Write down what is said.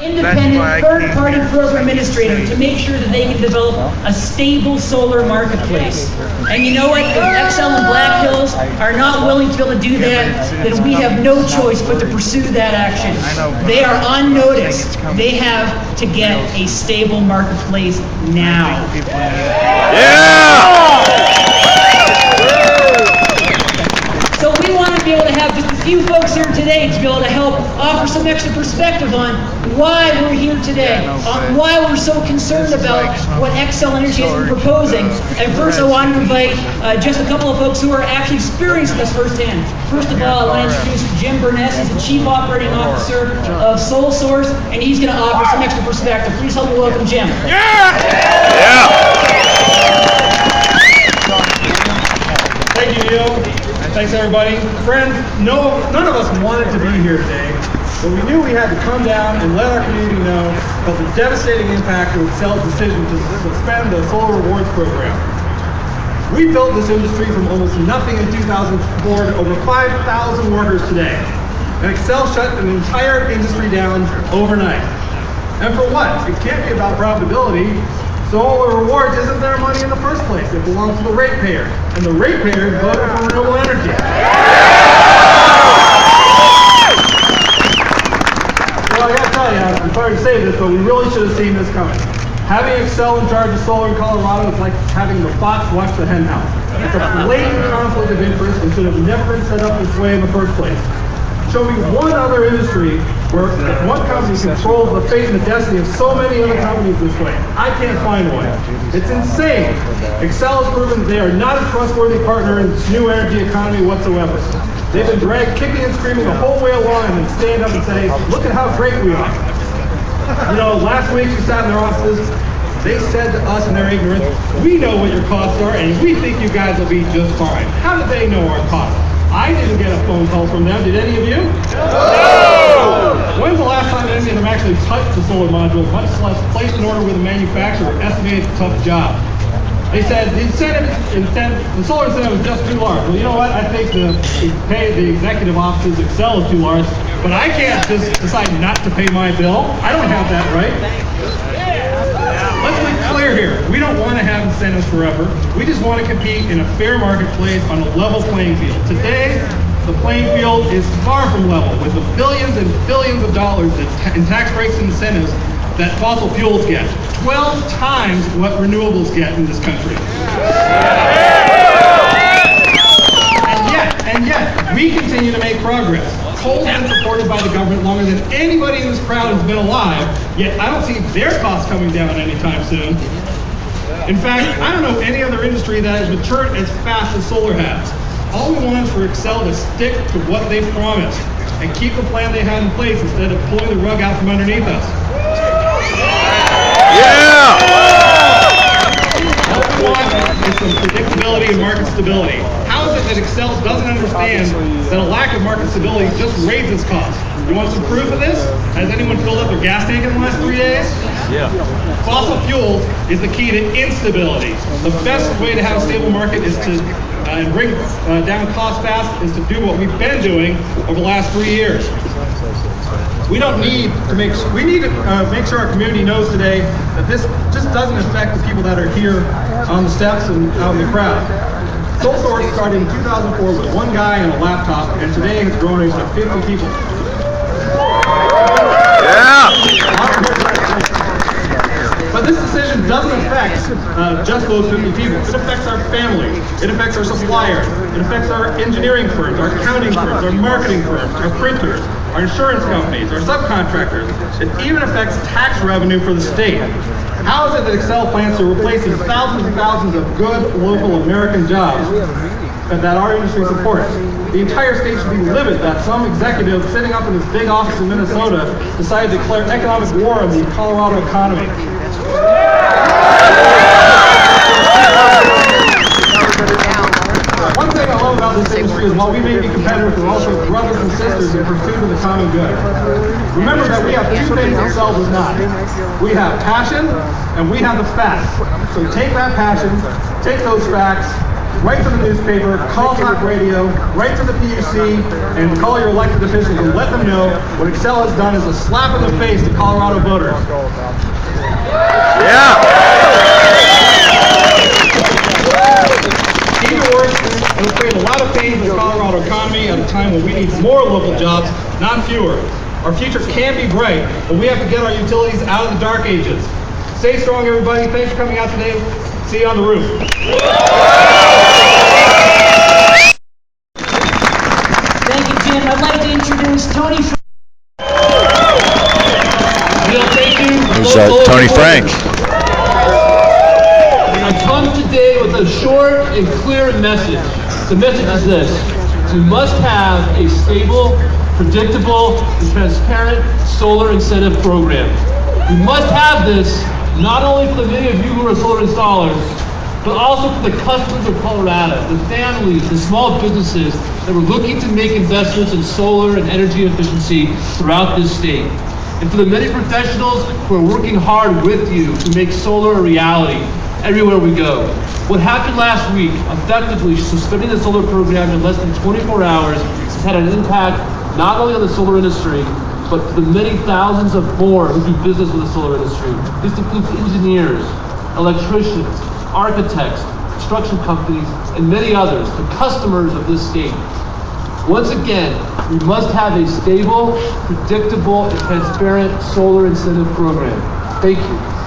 independent third-party program administrator to make sure that they can develop a stable solar marketplace. And you know what? If Xcel and Black Hills are not willing to be able to do that, then we have no choice but to pursue that action. They are on notice. They have to get a stable marketplace now. So we want to be able to have just a few folks here today to be able to help offer some extra perspective on why we're here today, on why we're so concerned about what Xcel Energy has been proposing. And first I want to invite just a couple of folks who are actually experiencing this firsthand. First of all, I want to introduce Jim Burness. He's the Chief Operating Officer of SolSource, and he's going to offer some extra perspective. Please help me welcome Jim. Thank you, Neil. Thanks, everybody. Friends, none of us wanted to be here today, but we knew we had to come down and let our community know about the devastating impact of Xcel's decision to suspend the Solar Rewards program. We built this industry from almost nothing in 2004 to over 5,000 workers today. And Xcel shut an entire industry down overnight. And for what? It can't be about profitability. Solar Rewards isn't their money in the first place. It belongs to the ratepayer. And the ratepayers voted for renewable energy. Well, I gotta tell you, I'm sorry to say this, but we really should have seen this coming. Having Xcel in charge of solar in Colorado is like having the fox watch the hen house. It's a blatant conflict of interest and should have never been set up this way in the first place. Show me one other industry where one company controls the fate and the destiny of so many other companies this way. I can't find one. It's insane. Xcel has proven that they are not a trustworthy partner in this new energy economy whatsoever. They've been dragged kicking and screaming the whole way along and then stand up and say, look at how great we are. You know, last week we sat in their offices, they said to us in their ignorance, we know what your costs are and we think you guys will be just fine. How did they know our costs? I didn't get a phone call from them. Did any of you? No! When's the last time any of them actually touched the solar module, much less placed an order with a manufacturer or estimated a tough job? They said the solar incentive is just too large. Well, you know what? I think the pay the executive offices of Xcel is too large, but I can't just decide not to pay my bill. I don't have that right. Let's be clear here. We don't want to have incentives forever. We just want to compete in a fair marketplace on a level playing field. Today, the playing field is far from level with the billions and billions of dollars in tax breaks and incentives that fossil fuels get. 12 times what renewables get in this country. And yet, we continue to make progress. Coal's been supported by the government longer than anybody in this crowd has been alive, yet I don't see their costs coming down anytime soon. In fact, I don't know any other industry that has matured as fast as solar has. All we want is for Xcel to stick to what they promised and keep the plan they had in place instead of pulling the rug out from underneath us. All we want is some predictability and market stability. How is it that Xcel doesn't understand that a lack of market stability just raises costs? You want some proof of this? Has anyone filled up their gas tank in the last 3 days? Yeah. Fossil fuels is the key to instability. The best way to have a stable market is to bring down costs fast is to do what we've been doing over the last 3 years. We need to make sure our community knows today that this just doesn't affect the people that are here on the steps and out in the crowd. SolSource started in 2004 with one guy and a laptop, and today has grown into 50 people. But this decision doesn't affect just those 50 people. It affects our family. It affects our suppliers. It affects our engineering firms, our accounting firms, our marketing firms, our printers, our insurance companies, our subcontractors. It even affects tax revenue for the state. How is it that Xcel plans to replace these thousands and thousands of good local American jobs that our industry supports? The entire state should be livid that some executive sitting up in his big office in Minnesota decided to declare economic war on the Colorado economy. One thing I love about this industry is while we may be competitors, we're also brothers and sisters in pursuit of the common good. Remember that we have two things Xcel does not. We have passion and we have the facts. So take that passion, take those facts, write to the newspaper, call talk radio, write to the PUC, and call your elected officials and let them know what Excel has done is a slap in the face to Colorado voters. Even worse, it'll create a lot of pain for the Colorado economy at a time when we need more local jobs, not fewer. Our future can be bright, but we have to get our utilities out of the dark ages. Stay strong, everybody. Thanks for coming out today. See you on the roof. Thank you, Jim. I'd like to introduce Tony. Thank you. Who's Tony Frank? I come today with a short and clear message. The message is this: we must have a stable, predictable, and transparent solar incentive program. We must have this not only for the many of you who are solar installers, but also for the customers of Colorado, the families, the small businesses that are looking to make investments in solar and energy efficiency throughout this state. And for the many professionals who are working hard with you to make solar a reality everywhere we go. What happened last week, effectively suspending the solar program in less than 24 hours, has had an impact not only on the solar industry, but to the many thousands of more who do business with the solar industry. This includes engineers, electricians, architects, construction companies, and many others, the customers of this state. Once again, we must have a stable, predictable, and transparent solar incentive program. Thank you.